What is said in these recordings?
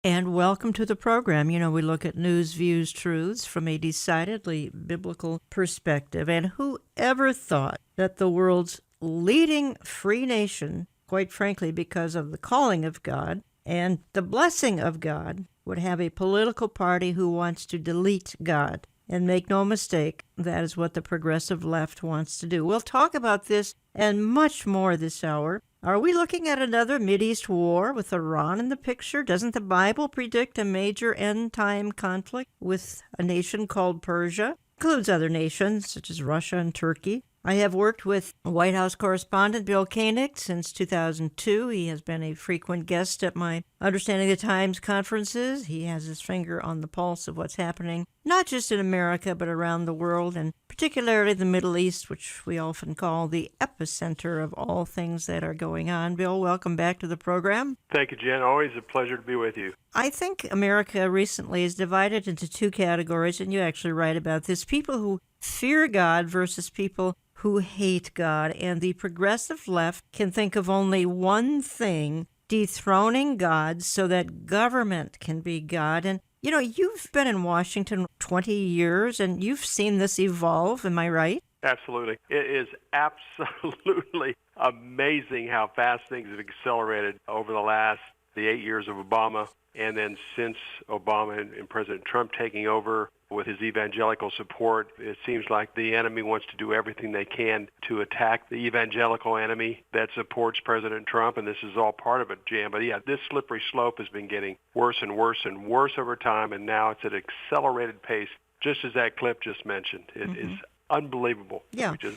And welcome to the program. We look at news, views, truths from a decidedly biblical perspective. And whoever thought that the world's leading free nation, quite frankly, because of the calling of God and the blessing of God, would have a political party who wants to delete God? And make no mistake, that is what the progressive left wants to do. We'll talk about this and much more this hour. Are we looking at another Mideast war with Iran in the picture? Doesn't the Bible predict a major end-time conflict with a nation called Persia? Includes other nations such as Russia and Turkey. I have worked with White House correspondent Bill Koenig since 2002. He has been a frequent guest at my Understanding the Times conferences. He has his finger on the pulse of what's happening, not just in America, but around the world, and particularly the Middle East, which we often call the epicenter of all things that are going on. Bill, welcome back to the program. Thank you, Jen. Always a pleasure to be with you. I think America recently is divided into two categories, and you actually write about this: people who fear God versus people who hate God. And the progressive left can think of only one thing: dethroning God so that government can be God. And you've been in Washington 20 years, and you've seen this evolve. Am I right? Absolutely. It is absolutely amazing how fast things have accelerated over the 8 years of Obama, and then since Obama and President Trump taking over with his evangelical support. It seems like the enemy wants to do everything they can to attack the evangelical enemy that supports President Trump, and this is all part of it, Jan. But yeah, this slippery slope has been getting worse and worse and worse over time, and now it's at an accelerated pace, just as that clip just mentioned. It is unbelievable,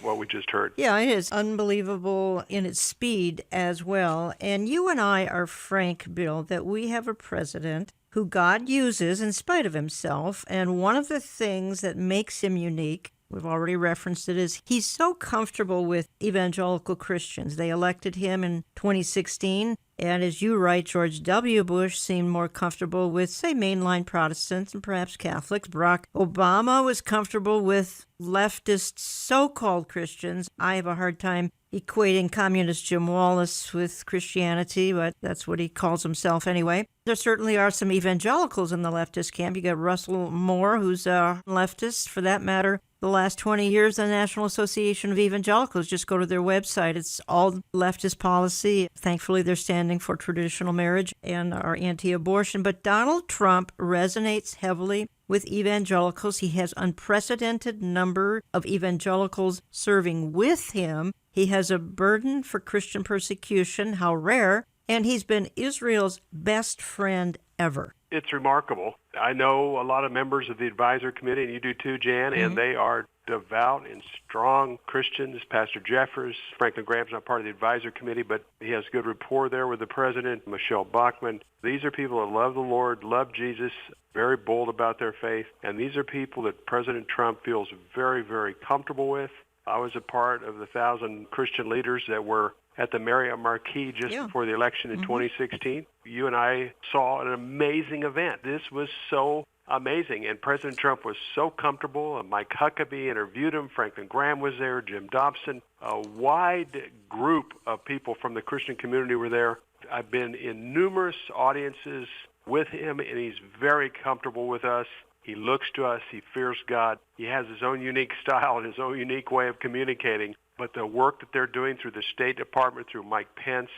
what we just heard. Yeah, it is unbelievable in its speed as well. And you and I are frank, Bill, that we have a president who God uses in spite of himself. And one of the things that makes him unique, we've already referenced it, is he's so comfortable with evangelical Christians. They elected him in 2016. And as you write, George W. Bush seemed more comfortable with, say, mainline Protestants and perhaps Catholics. Barack Obama was comfortable with leftist so-called Christians. I have a hard time equating communist Jim Wallace with Christianity, but that's what he calls himself anyway. There certainly are some evangelicals in the leftist camp. You got Russell Moore, who's a leftist, for that matter. The last 20 years, the National Association of Evangelicals, just go to their website. It's all leftist policy. Thankfully, they're standing for traditional marriage and are anti-abortion. But Donald Trump resonates heavily with evangelicals. He has unprecedented number of evangelicals serving with him. He has a burden for Christian persecution, how rare, and he's been Israel's best friend ever. It's remarkable. I know a lot of members of the advisor committee, and you do too, Jan, and they are devout and strong Christians. Pastor Jeffers, Franklin Graham's not part of the advisor committee, but he has good rapport there with the president, Michelle Bachmann. These are people that love the Lord, love Jesus, very bold about their faith, and these are people that President Trump feels very, very comfortable with. I was a part of the 1,000 Christian leaders that were at the Marriott Marquis just before the election in 2016. You and I saw an amazing event. This was so amazing, and President Trump was so comfortable. Mike Huckabee interviewed him. Franklin Graham was there, Jim Dobson. A wide group of people from the Christian community were there. I've been in numerous audiences with him, and he's very comfortable with us. He looks to us. He fears God. He has his own unique style and his own unique way of communicating. But the work that they're doing through the State Department, through Mike Pence,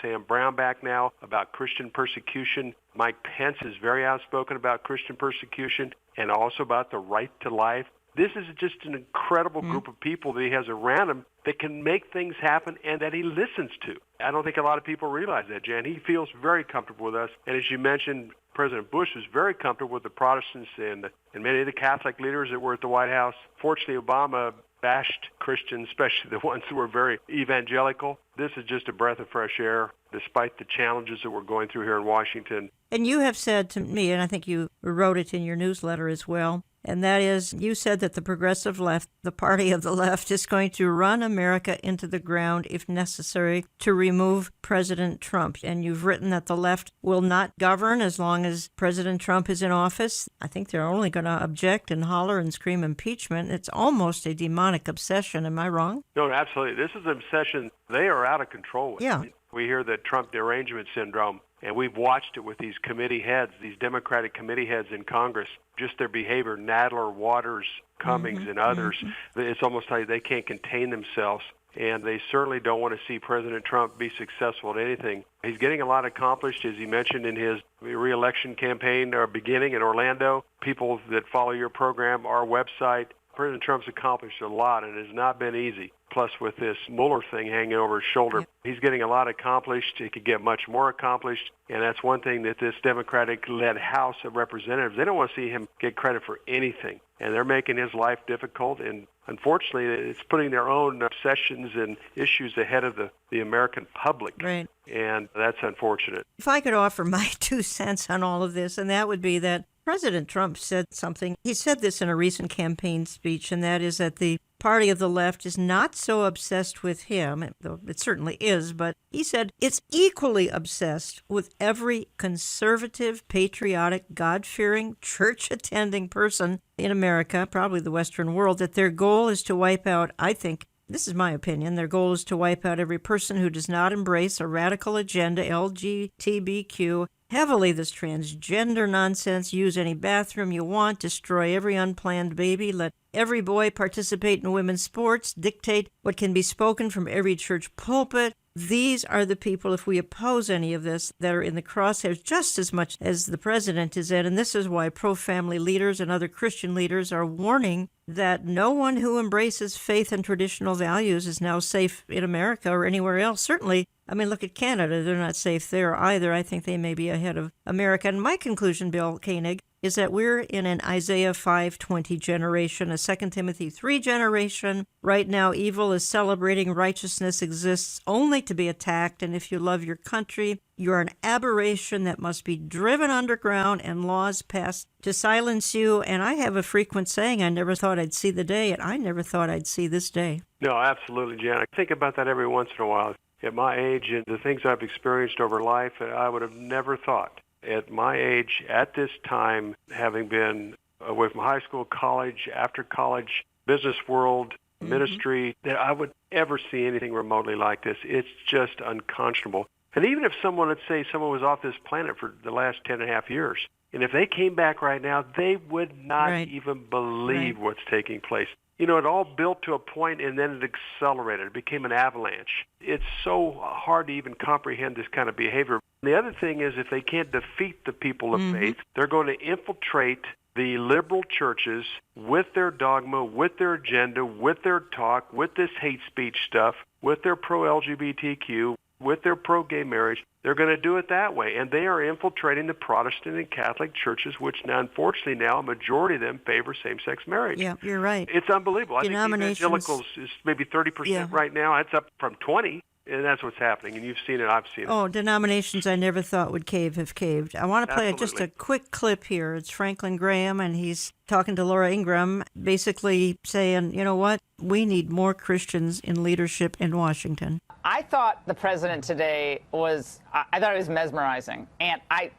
Sam Brownback now, about Christian persecution. Mike Pence is very outspoken about Christian persecution and also about the right to life. This is just an incredible group of people that he has around him that can make things happen and that he listens to. I don't think a lot of people realize that, Jan. He feels very comfortable with us. And as you mentioned, President Bush was very comfortable with the Protestants and many of the Catholic leaders that were at the White House. Fortunately, Obama bashed Christians, especially the ones who were very evangelical. This is just a breath of fresh air, despite the challenges that we're going through here in Washington. And you have said to me, and I think you wrote it in your newsletter as well, and that is, you said that the progressive left, the party of the left, is going to run America into the ground if necessary to remove President Trump. And you've written that the left will not govern as long as President Trump is in office. I think they're only going to object and holler and scream impeachment. It's almost a demonic obsession. Am I wrong? No, absolutely. This is an obsession they are out of control with. Yeah. We hear the Trump derangement syndrome. And we've watched it with these committee heads, these Democratic committee heads in Congress, just their behavior, Nadler, Waters, Cummings, and others. It's almost like they can't contain themselves. And they certainly don't want to see President Trump be successful at anything. He's getting a lot accomplished, as he mentioned in his re-election campaign beginning in Orlando. People that follow your program, our website, President Trump's accomplished a lot, and it has not been easy. Plus, with this Mueller thing hanging over his shoulder, he's getting a lot accomplished. He could get much more accomplished, and that's one thing that this Democratic-led House of Representatives, they don't want to see him get credit for anything, and they're making his life difficult, and unfortunately, it's putting their own obsessions and issues ahead of the American public, right? And that's unfortunate. If I could offer my 2 cents on all of this, and that would be that President Trump said something. He said this in a recent campaign speech, and that is that the party of the left is not so obsessed with him, though it certainly is, but he said it's equally obsessed with every conservative, patriotic, God-fearing, church-attending person in America, probably the Western world, that their goal is to wipe out, I think, this is my opinion, their goal is to wipe out every person who does not embrace a radical agenda, LGBTQ, heavily this transgender nonsense, use any bathroom you want, destroy every unplanned baby, let every boy participate in women's sports, dictate what can be spoken from every church pulpit. These are the people, if we oppose any of this, that are in the crosshairs just as much as the president is in. And this is why pro-family leaders and other Christian leaders are warning that no one who embraces faith and traditional values is now safe in America or anywhere else. Certainly, I mean, look at Canada. They're not safe there either. I think they may be ahead of America. And my conclusion, Bill Koenig, is that we're in an Isaiah 5:20 generation, a 2 Timothy 3 generation. Right now, evil is celebrating. Righteousness exists only to be attacked. And if you love your country, you're an aberration that must be driven underground and laws passed to silence you. And I have a frequent saying, I never thought I'd see the day, and I never thought I'd see this day. No, absolutely, Jan. I think about that every once in a while. At my age and the things I've experienced over life, I would have never thought at my age, at this time, having been away from high school, college, after college, business world, ministry, that I would ever see anything remotely like this. It's just unconscionable. And even if someone, let's say someone was off this planet for the last 10.5 years, and if they came back right now, they would not even believe what's taking place. You know, it all built to a point, and then it accelerated. It became an avalanche. It's so hard to even comprehend this kind of behavior. The other thing is, if they can't defeat the people of faith, they're going to infiltrate the liberal churches with their dogma, with their agenda, with their talk, with this hate speech stuff, with their pro-LGBTQ, with their pro-gay marriage. They're going to do it that way. And they are infiltrating the Protestant and Catholic churches, which now, unfortunately, now a majority of them favor same-sex marriage. Yeah, you're right. It's unbelievable. I think evangelicals is maybe 30% right now. It's up from 20%. And that's what's happening, and you've seen it, I've seen it. Oh, denominations I never thought would cave have caved. I want to play just a quick clip here. It's Franklin Graham, and he's talking to Laura Ingraham, basically saying, you know what, we need more Christians in leadership in Washington. I thought the president today was, I thought it was mesmerizing. And I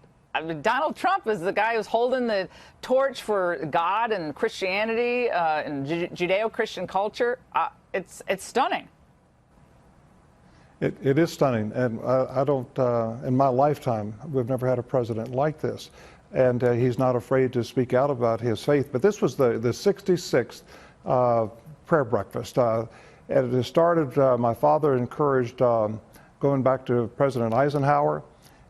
mean, Donald Trump is the guy who's holding the torch for God and Christianity and Judeo-Christian culture. It's stunning. It is stunning, and I don't, in my lifetime, we've never had a president like this. And he's not afraid to speak out about his faith. But this was the 66th prayer breakfast. And it started, my father encouraged going back to President Eisenhower,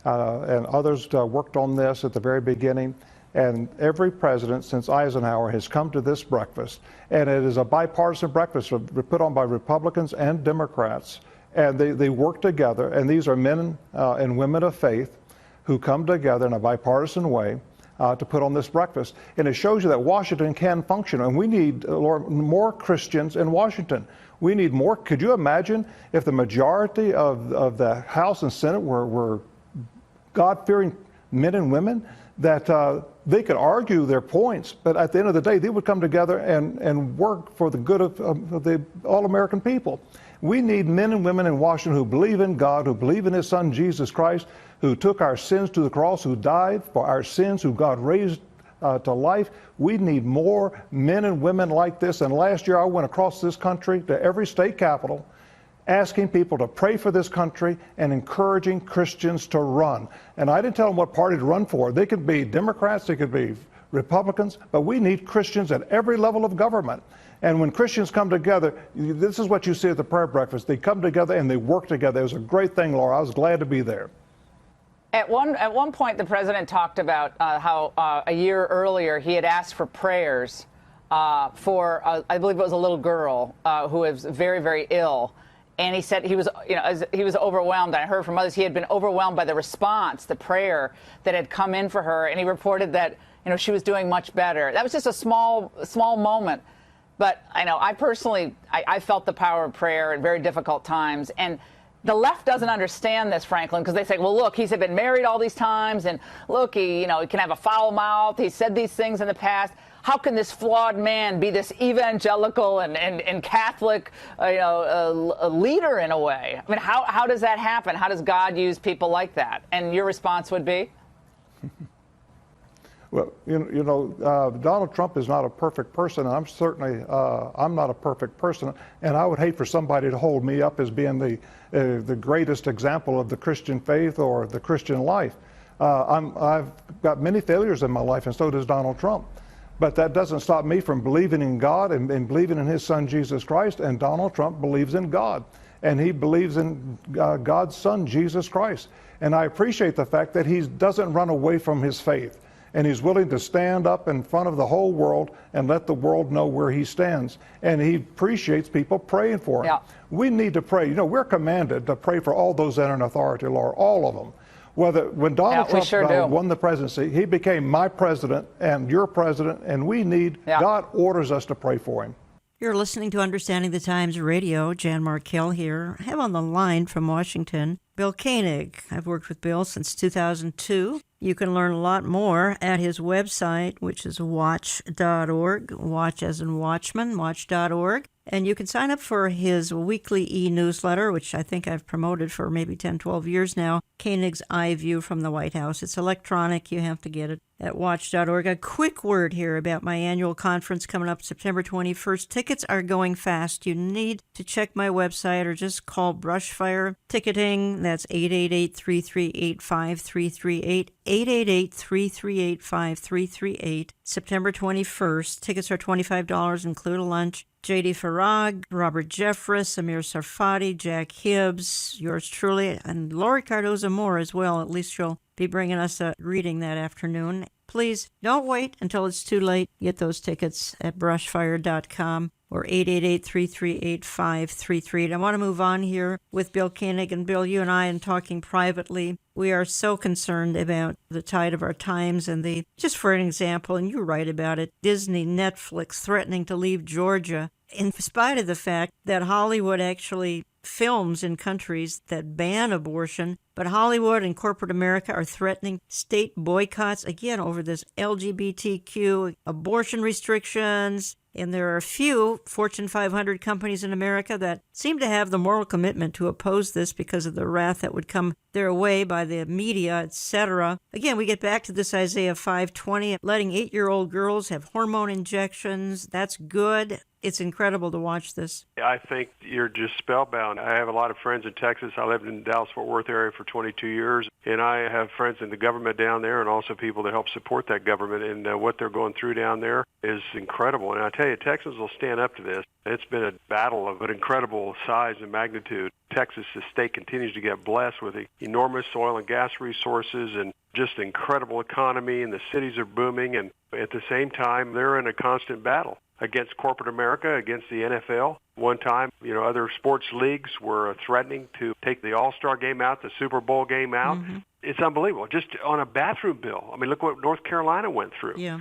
and others worked on this at the very beginning. And every president since Eisenhower has come to this breakfast. And it is a bipartisan breakfast put on by Republicans and Democrats. And they work together, and these are men and women of faith who come together in a bipartisan way to put on this breakfast. And it shows you that Washington can function, and we need more Christians in Washington. We need more. Could you imagine if the majority of the House and Senate were God-fearing men and women, that they could argue their points, but at the end of the day, they would come together and work for the good of the all-American people. We need men and women in Washington who believe in God, who believe in His Son, Jesus Christ, who took our sins to the cross, who died for our sins, who God raised to life. We need more men and women like this. And last year I went across this country to every state capital, asking people to pray for this country and encouraging Christians to run. And I didn't tell them what party to run for. They could be Democrats, they could be Republicans, but we need Christians at every level of government. And when Christians come together, this is what you see at the prayer breakfast. They come together and they work together. It was a great thing, Laura. I was glad to be there. At one point, the president talked about how a year earlier he had asked for prayers for, I believe it was a little girl who was very, very ill. And he said he was, he was overwhelmed. I heard from others he had been overwhelmed by the response, the prayer that had come in for her. And he reported that, she was doing much better. That was just a small moment. But I personally, I felt the power of prayer in very difficult times. And the left doesn't understand this, Franklin, because they say, well, look, he's been married all these times, and look, he can have a foul mouth. He said these things in the past. How can this flawed man be this evangelical and Catholic, a leader in a way? I mean, how does that happen? How does God use people like that? And your response would be? Well, Donald Trump is not a perfect person, and I'm certainly I'm not a perfect person, and I would hate for somebody to hold me up as being the greatest example of the Christian faith or the Christian life. I've got many failures in my life, and so does Donald Trump. But that doesn't stop me from believing in God and believing in His Son, Jesus Christ. And Donald Trump believes in God, and he believes in God's Son, Jesus Christ. And I appreciate the fact that he doesn't run away from his faith. And he's willing to stand up in front of the whole world and let the world know where he stands. And he appreciates people praying for him. Yeah. We need to pray. We're commanded to pray for all those that are in authority, Lord, all of them. When Donald Trump won the presidency, he became my president and your president, and we need, God orders us to pray for him. You're listening to Understanding the Times Radio. Jan Markell here. I have on the line from Washington, Bill Koenig. I've worked with Bill since 2002. You can learn a lot more at his website, which is watch.org, watch as in watchman, watch.org. And you can sign up for his weekly e-newsletter, which I think I've promoted for maybe 10, 12 years now, Koenig's Eye View from the White House. It's electronic. You have to get it at watch.org. A quick word here about my annual conference coming up September 21st. Tickets are going fast. You need to check my website or just call Brushfire Ticketing. That's 888-338-5338, 888-338-5338. September 21st. Tickets are $25, include a lunch. J.D. Farag, Robert Jeffress, Amir Sarfati, Jack Hibbs, yours truly, and Lori Cardoza Moore as well. At least she'll be bringing us a reading that afternoon. Please don't wait until it's too late. Get those tickets at brushfire.com or 888-338-5338. I want to move on here with Bill Koenig. And Bill, you and I, in talking privately, we are so concerned about the tide of our times and just for an example, and you write about it, Disney, Netflix threatening to leave Georgia in spite of the fact that Hollywood actually films in countries that ban abortion, but Hollywood and corporate America are threatening state boycotts, again, over this LGBTQ abortion restrictions. And there are a few Fortune 500 companies in America that seem to have the moral commitment to oppose this because of the wrath that would come their way by the media, etc. Again, we get back to this Isaiah 5:20, letting 8-year-old girls have hormone injections. That's good. It's incredible to watch this. I think you're just spellbound. I have a lot of friends in Texas. I lived in the Dallas-Fort Worth area for 22 years, and I have friends in the government down there and also people that help support that government, and what they're going through down there is incredible. And I tell you, Texans will stand up to this. It's been a battle of an incredible size and magnitude. Texas, the state, continues to get blessed with enormous oil and gas resources and just incredible economy, and the cities are booming, and at the same time, they're in a constant battle against corporate America, against the NFL. One time, other sports leagues were threatening to take the All-Star game out, the Super Bowl game out. Mm-hmm. It's unbelievable. Just on a bathroom bill. I mean, look what North Carolina went through. Yeah.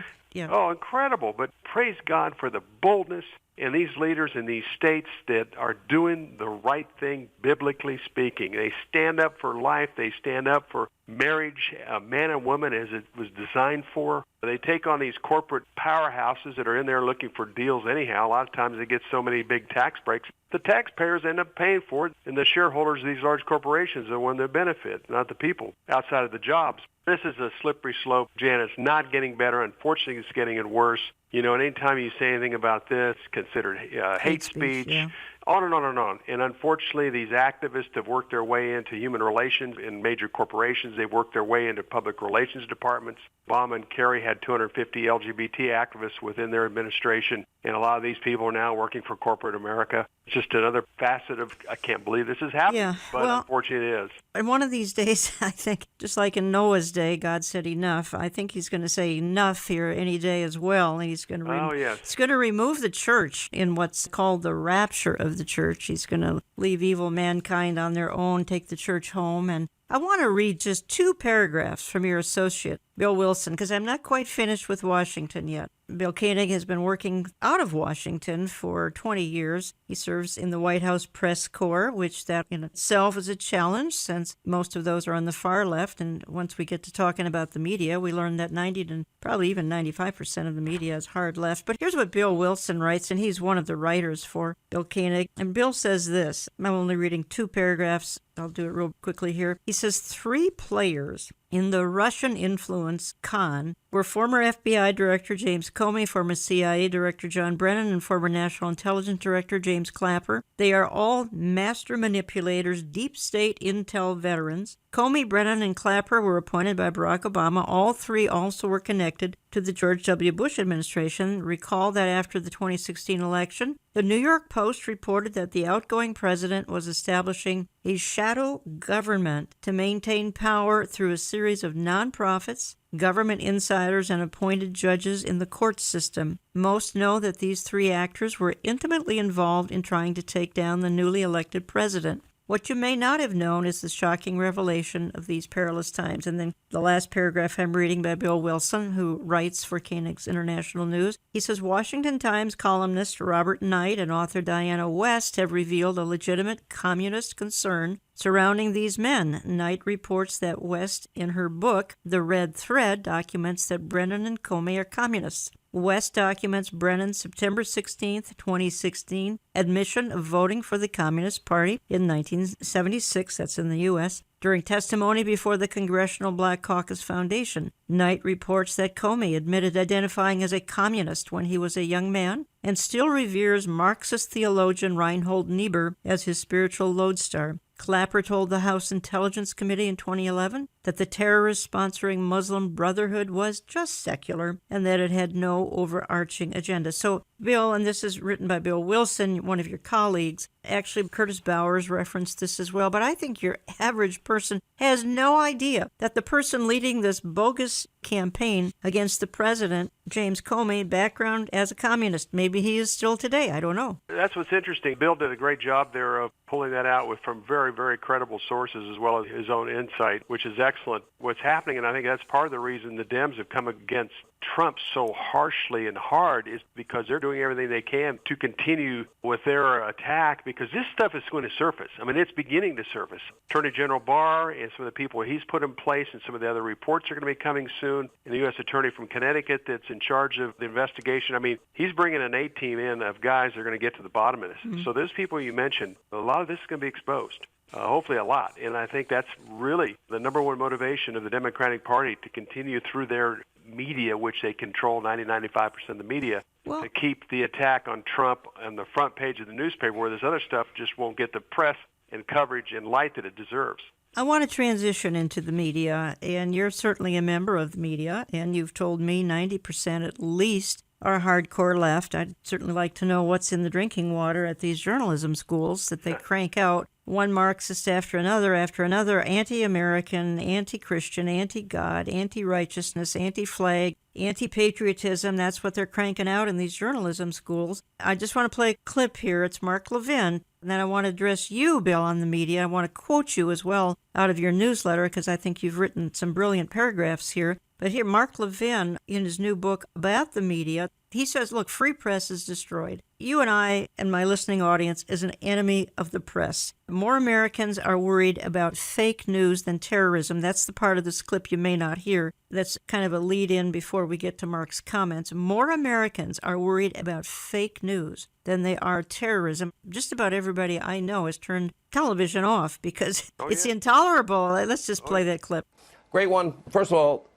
Oh, incredible. But praise God for the boldness in these leaders in these states that are doing the right thing, biblically speaking. They stand up for life. They stand up for marriage, man and woman, as it was designed for. They take on these corporate powerhouses that are in there looking for deals anyhow. A lot of times they get so many big tax breaks. The taxpayers end up paying for it, and the shareholders of these large corporations are the ones that benefit, not the people outside of the jobs. This is a slippery slope, Jan. It's not getting better. Unfortunately, it's getting worse. And anytime you say anything about this, considered hate speech. Yeah. On and on and on. And unfortunately, these activists have worked their way into human relations in major corporations. They've worked their way into public relations departments. Obama and Kerry had 250 LGBT activists within their administration, and a lot of these people are now working for corporate America. It's just another facet of, I can't believe this is happening, but unfortunately it is. And one of these days, I think, just like in Noah's day, God said enough. I think he's going to say enough here any day as well. And he's going to he's going to remove the church in what's called the rapture of the church. He's going to leave evil mankind on their own, take the church home. And I want to read just 2 paragraphs from your associate, Bill Wilson, because I'm not quite finished with Washington yet. Bill Koenig has been working out of Washington for 20 years. He serves in the White House Press Corps, which that in itself is a challenge since most of those are on the far left. And once we get to talking about the media, we learn that 90 to probably even 95% of the media is hard left. But here's what Bill Wilson writes, and he's one of the writers for Bill Koenig. And Bill says this. I'm only reading 2 paragraphs. I'll do it real quickly here. He says 3 players in the Russian influence con were former FBI Director James Comey, former CIA Director John Brennan, and former National Intelligence Director James Clapper. They are all master manipulators, deep state intel veterans. Comey, Brennan, and Clapper were appointed by Barack Obama. All 3 also were connected to the George W. Bush administration. Recall that after the 2016 election, the New York Post reported that the outgoing president was establishing a shadow government to maintain power through a series of nonprofits, government insiders, and appointed judges in the court system. Most know that these 3 actors were intimately involved in trying to take down the newly elected president. What you may not have known is the shocking revelation of these perilous times. And then the last paragraph I'm reading by Bill Wilson, who writes for Koenig's International News. He says, Washington Times columnist Robert Knight and author Diana West have revealed a legitimate communist concern surrounding these men. Knight reports that West, in her book, The Red Thread, documents that Brennan and Comey are communists. West documents Brennan's September 16, 2016, admission of voting for the Communist Party in 1976, that's in the U.S., during testimony before the Congressional Black Caucus Foundation. Knight reports that Comey admitted identifying as a communist when he was a young man and still reveres Marxist theologian Reinhold Niebuhr as his spiritual lodestar. Clapper told the House Intelligence Committee in 2011 that the terrorist sponsoring Muslim Brotherhood was just secular and that it had no overarching agenda. So, Bill, and this is written by Bill Wilson, one of your colleagues, actually Curtis Bowers referenced this as well, but I think your average person has no idea that the person leading this bogus campaign against the president, James Comey, background as a communist. Maybe he is still today. I don't know. That's what's interesting. Bill did a great job there of pulling that out from very, very credible sources as well as his own insight, which is excellent. What's happening, and I think that's part of the reason the Dems have come against Trump so harshly and hard, is because they're doing everything they can to continue with their attack, because this stuff is going to surface. I mean, it's beginning to surface. Attorney General Barr and some of the people he's put in place and some of the other reports are going to be coming soon. And the U.S. Attorney from Connecticut that's in charge of the investigation. I mean, he's bringing an A-team in of guys that are going to get to the bottom of this. Mm-hmm. So those people you mentioned, a lot of this is going to be exposed. Hopefully a lot. And I think that's really the number one motivation of the Democratic Party, to continue through their media, which they control 90-95% of the media, to keep the attack on Trump on the front page of the newspaper, where this other stuff just won't get the press and coverage and light that it deserves. I want to transition into the media, and you're certainly a member of the media, and you've told me 90% at least are hardcore left. I'd certainly like to know what's in the drinking water at these journalism schools that they crank out one Marxist after another, anti-American, anti-Christian, anti-God, anti-righteousness, anti-flag, anti-patriotism. That's what they're cranking out in these journalism schools. I just want to play a clip here. It's Mark Levin. And then I want to address you, Bill, on the media. I want to quote you as well out of your newsletter, because I think you've written some brilliant paragraphs here. But here, Mark Levin, in his new book about the media, he says, look, free press is destroyed. You and I and my listening audience is an enemy of the press. More Americans are worried about fake news than terrorism. That's the part of this clip you may not hear. That's kind of a lead-in before we get to Mark's comments. More Americans are worried about fake news than they are terrorism. Just about everybody I know has turned television off because it's intolerable. Let's just play that clip. Great one. First of all,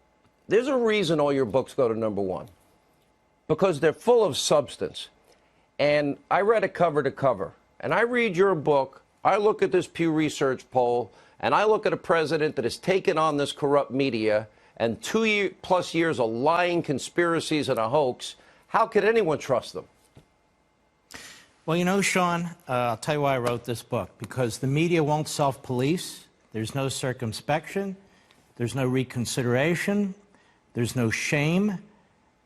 there's a reason all your books go to #1, because they're full of substance. And I read it cover to cover, and I read your book, I look at this Pew Research poll, and I look at a president that has taken on this corrupt media and 2+ years of lying conspiracies and a hoax, how could anyone trust them? Well, you know, Sean, I'll tell you why I wrote this book. Because the media won't self-police. There's no circumspection. There's no reconsideration. There's no shame.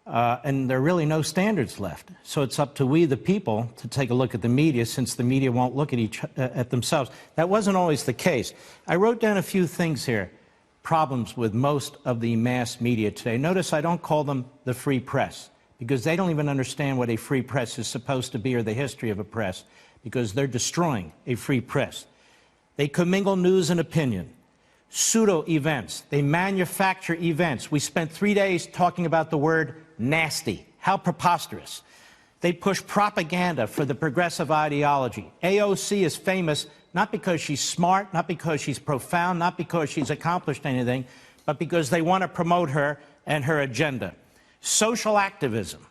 And there are really no standards left. So it's up to we, the people, to take a look at the media, since the media won't look at themselves. That wasn't always the case. I wrote down a few things here, problems with most of the mass media today. Notice I don't call them the free press, because they don't even understand what a free press is supposed to be or the history of a press, because they're destroying a free press. They commingle news and opinion. Pseudo-events. They manufacture events. We spent 3 days talking about the word nasty. How preposterous. They push propaganda for the progressive ideology. AOC is famous not because she's smart, not because she's profound, not because she's accomplished anything, but because they want to promote her and her agenda. Social activism,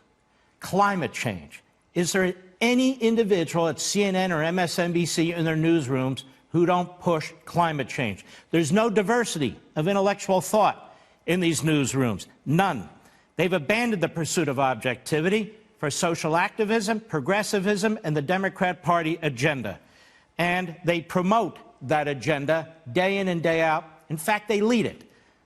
climate change. Is there any individual at CNN or MSNBC in their newsrooms who don't push climate change? There's no diversity of intellectual thought in these newsrooms. None. They've abandoned the pursuit of objectivity for social activism, progressivism, and the Democrat Party agenda. And they promote that agenda day in and day out. In fact, they lead it.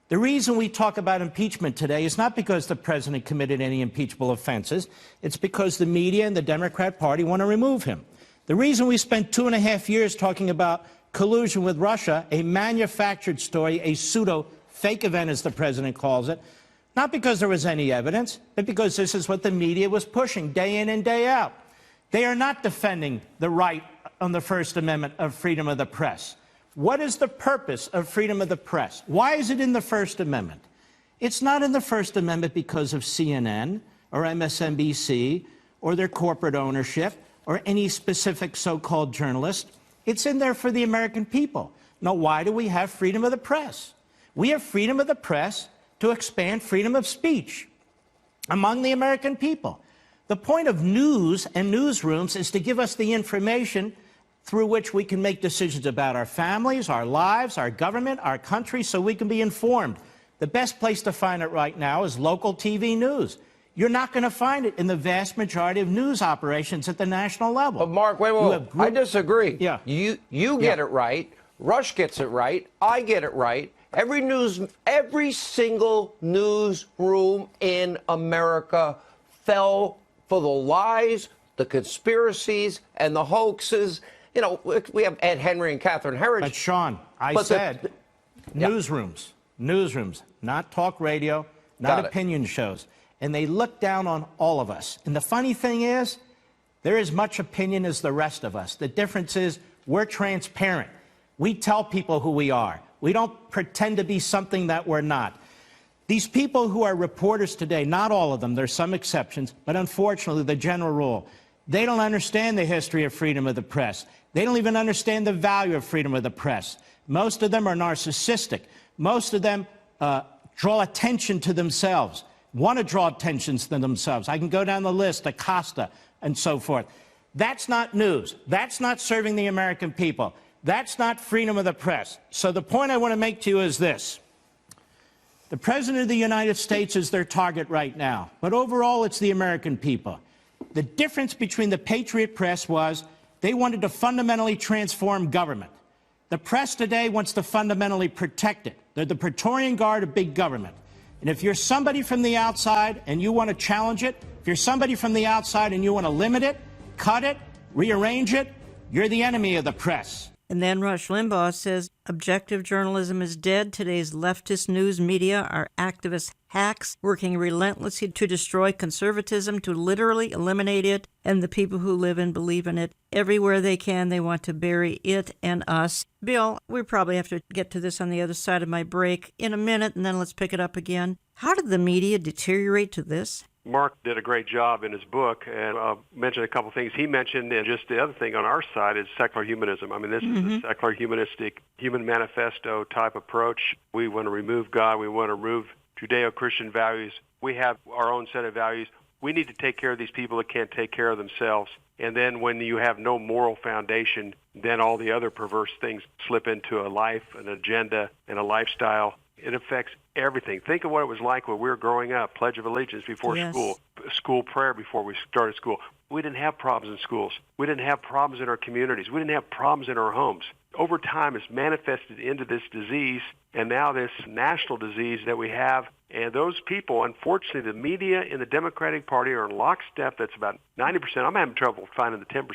The reason we talk about impeachment today is not because the president committed any impeachable offenses. It's because the media and the Democrat Party want to remove him. The reason we spent 2.5 years talking about collusion with Russia, a manufactured story, a pseudo-fake event, as the president calls it, not because there was any evidence, but because this is what the media was pushing day in and day out. They are not defending the right on the First Amendment of freedom of the press. What is the purpose of freedom of the press? Why is it in the First Amendment? It's not in the First Amendment because of CNN or MSNBC or their corporate ownership or any specific so-called journalist. It's in there for the American people. Now, why do we have freedom of the press? We have freedom of the press to expand freedom of speech among the American people. The point of news and newsrooms is to give us the information through which we can make decisions about our families, our lives, our government, our country, so we can be informed. The best place to find it right now is local TV news. You're not going to find it in the vast majority of news operations at the national level. But Mark, wait. I disagree. Yeah. You get it right. Rush gets it right. I get it right. Every single newsroom in America fell for the lies, the conspiracies, and the hoaxes. You know, we have Ed Henry and Catherine Herridge. But Sean, I said newsrooms, not talk radio, not opinion shows. And they look down on all of us. And the funny thing is, they're as much opinion as the rest of us. The difference is we're transparent. We tell people who we are. We don't pretend to be something that we're not. These people who are reporters today, not all of them, there's some exceptions, but unfortunately the general rule, they don't understand the history of freedom of the press. They don't even understand the value of freedom of the press. Most of them are narcissistic. Most of them draw attention to themselves, want to draw attention to themselves. I can go down the list, Acosta and so forth. That's not news. That's not serving the American people. That's not freedom of the press. So the point I want to make to you is this. The President of the United States is their target right now, but overall it's the American people. The difference between the Patriot Press was they wanted to fundamentally transform government. The press today wants to fundamentally protect it. They're the Praetorian Guard of big government. And if you're somebody from the outside and you want to challenge it, if you're somebody from the outside and you want to limit it, cut it, rearrange it, you're the enemy of the press. And then Rush Limbaugh says, objective journalism is dead. Today's leftist news media are activist hacks working relentlessly to destroy conservatism, to literally eliminate it and the people who live and believe in it. Everywhere they can, they want to bury it and us. Bill, we probably have to get to this on the other side of my break in a minute, and then let's pick it up again. How did the media deteriorate to this? Mark did a great job in his book, and I'll mention a couple things he mentioned, and just the other thing on our side is secular humanism. I mean, this is a secular humanistic, human manifesto type approach. We want to remove God. We want to remove Judeo-Christian values. We have our own set of values. We need to take care of these people that can't take care of themselves. And then when you have no moral foundation, then all the other perverse things slip into a life, an agenda, and a lifestyle. It affects everything. Think of what it was like when we were growing up, Pledge of Allegiance before school, school prayer before we started school. We didn't have problems in schools. We didn't have problems in our communities. We didn't have problems in our homes. Over time, it's manifested into this disease, and now this national disease that we have. And those people, unfortunately, the media in the Democratic Party are in lockstep. That's about 90%. I'm having trouble finding the 10%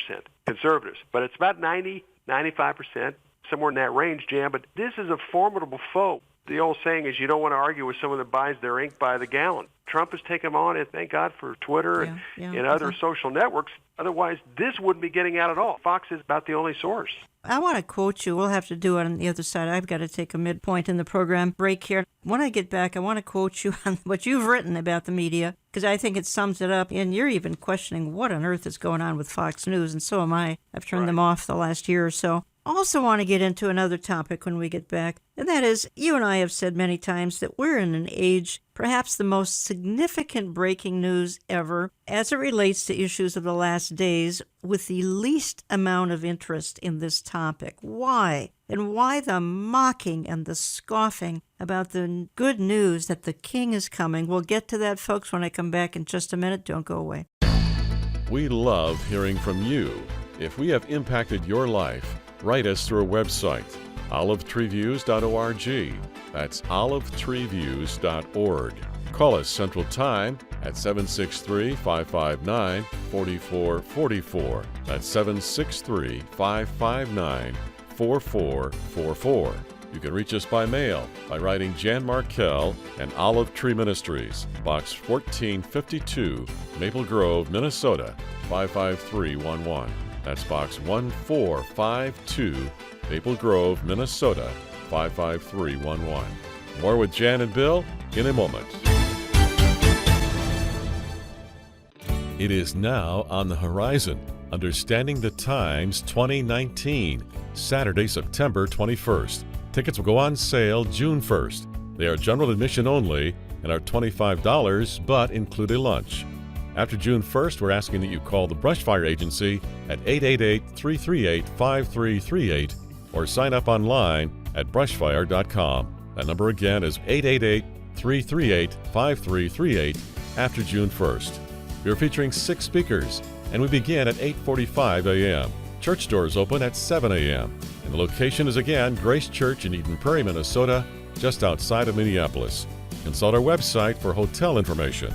conservatives, but it's about 90, 95%, somewhere in that range, Jan. But this is a formidable foe. The old saying is you don't want to argue with someone that buys their ink by the gallon. Trump has taken them on, and thank God for Twitter and other social networks. Otherwise, this wouldn't be getting out at all. Fox is about the only source. I want to quote you. We'll have to do it on the other side. I've got to take a midpoint in the program break here. When I get back, I want to quote you on what you've written about the media, because I think it sums it up. And you're even questioning what on earth is going on with Fox News, and so am I. I've turned them off the last year or so. Also want to get into another topic when we get back, and that is, you and I have said many times that we're in an age, perhaps the most significant breaking news ever, as it relates to issues of the last days, with the least amount of interest in this topic. Why? And why the mocking and the scoffing about the good news that the King is coming? We'll get to that, folks, when I come back in just a minute. Don't go away. We love hearing from you. If we have impacted your life, write us through our website, olivetreeviews.org. That's olivetreeviews.org. Call us Central Time at 763-559-4444. That's 763-559-4444. You can reach us by mail by writing Jan Markell and Olive Tree Ministries, Box 1452, Maple Grove, Minnesota, 55311. That's Box 1452, Maple Grove, Minnesota, 55311. More with Jan and Bill in a moment. It is now on the horizon. Understanding the Times 2019, Saturday, September 21st. Tickets will go on sale June 1st. They are general admission only and are $25, but include a lunch. After June 1st, we're asking that you call the Brushfire Agency at 888-338-5338 or sign up online at brushfire.com. That number again is 888-338-5338 after June 1st. We are featuring 6 speakers, and we begin at 8:45 a.m. Church doors open at 7 a.m. And the location is again Grace Church in Eden Prairie, Minnesota, just outside of Minneapolis. Consult our website for hotel information.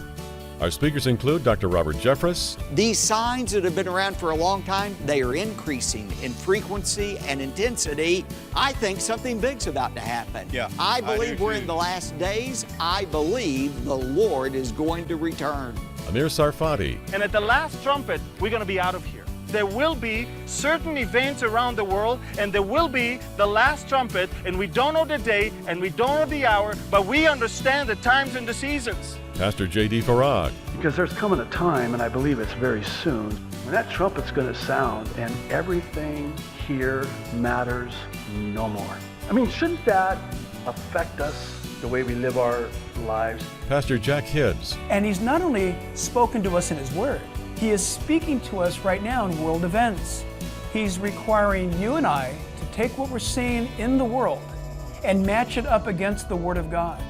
Our speakers include Dr. Robert Jeffress. These signs that have been around for a long time, they are increasing in frequency and intensity. I think something big's about to happen. I believe we're in the last days. I believe the Lord is going to return. Amir Sarfati. And at the last trumpet, we're going to be out of here. There will be certain events around the world, and there will be the last trumpet, and we don't know the day, and we don't know the hour, but we understand the times and the seasons. Pastor J.D. Farag. Because there's coming a time, and I believe it's very soon, when that trumpet's going to sound and everything here matters no more. I mean, shouldn't that affect us, the way we live our lives? Pastor Jack Hibbs. And he's not only spoken to us in his word, he is speaking to us right now in world events. He's requiring you and I to take what we're seeing in the world and match it up against the Word of God.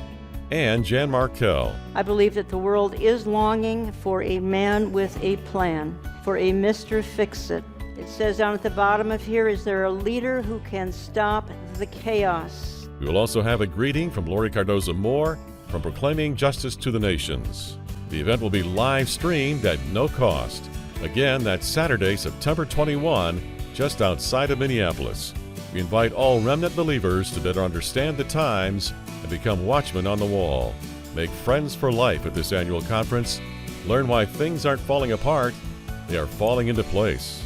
And Jan Markell. I believe that the world is longing for a man with a plan, for a Mr. Fix-It. It says down at the bottom of here, is there a leader who can stop the chaos? We will also have a greeting from Lori Cardoza Moore from Proclaiming Justice to the Nations. The event will be live streamed at no cost. Again, that's Saturday, September 21, just outside of Minneapolis. We invite all remnant believers to better understand the times and become watchmen on the wall. Make friends for life at this annual conference. Learn why things aren't falling apart, they are falling into place.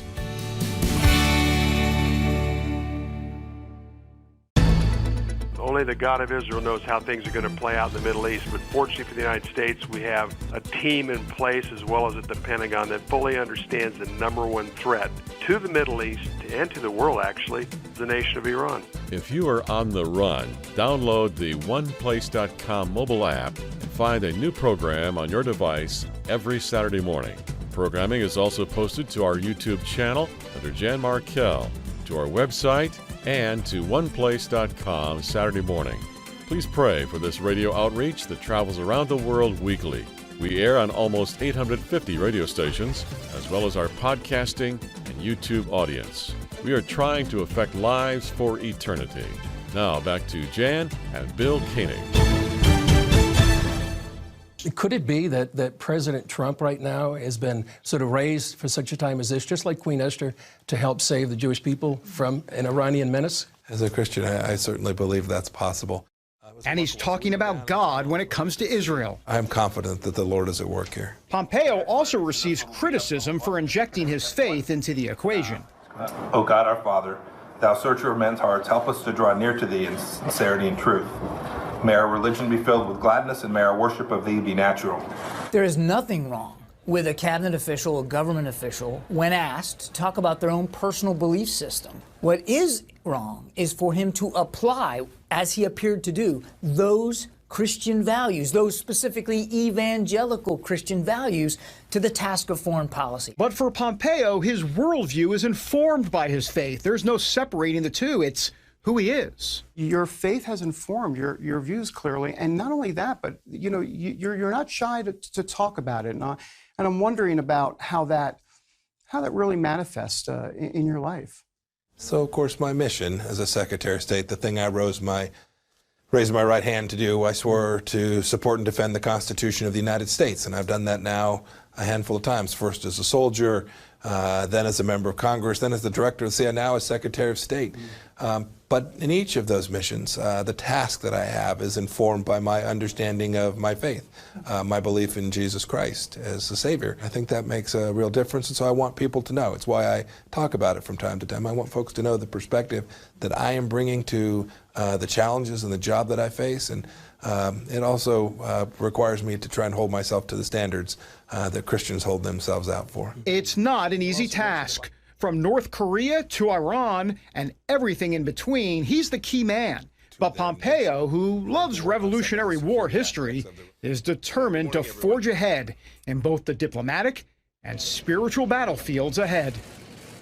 The only the God of Israel knows how things are going to play out in the Middle East, but fortunately for the United States, we have a team in place as well as at the Pentagon that fully understands the number one threat to the Middle East and to the world, actually, the nation of Iran. If you are on the run, download the oneplace.com mobile app and find a new program on your device every Saturday morning. Programming is also posted to our YouTube channel under Jan Markell, to our website, and to oneplace.com Saturday morning. Please pray for this radio outreach that travels around the world weekly. We air on almost 850 radio stations, as well as our podcasting and YouTube audience. We are trying to affect lives for eternity. Now back to Jan and Bill Koenig. Could it be that President Trump right now has been sort of raised for such a time as this, just like Queen Esther, to help save the Jewish people from an Iranian menace? As a Christian, I certainly believe that's possible. And he's talking about God when it comes to Israel. I'm confident that the Lord is at work here. Pompeo also receives criticism for injecting his faith into the equation. O God, our Father, thou searcher of men's hearts, help us to draw near to thee in sincerity and truth. May our religion be filled with gladness, and may our worship of thee be natural. There is nothing wrong with a cabinet official, a government official, when asked to talk about their own personal belief system. What is wrong is for him to apply, as he appeared to do, those Christian values, those specifically evangelical Christian values, to the task of foreign policy. But for Pompeo, his worldview is informed by his faith. There's no separating the two. It's who he is. Your faith has informed your views clearly, and not only that, but you're not shy to talk about it. And I'm wondering about how that really manifests in your life. So, of course, my mission as a Secretary of State, the thing I raised my right hand to do, I swore to support and defend the Constitution of the United States, and I've done that now a handful of times. First as a soldier, then as a member of Congress, then as the director of the CIA, now as Secretary of State. But in each of those missions, the task that I have is informed by my understanding of my faith, my belief in Jesus Christ as the Savior. I think that makes a real difference, and so I want people to know. It's why I talk about it from time to time. I want folks to know the perspective that I am bringing to the challenges and the job that I face, and it also requires me to try and hold myself to the standards that Christians hold themselves out for. It's not an easy task. From North Korea to Iran and everything in between, he's the key man. But Pompeo, who loves Revolutionary War history, is determined to forge ahead in both the diplomatic and spiritual battlefields ahead.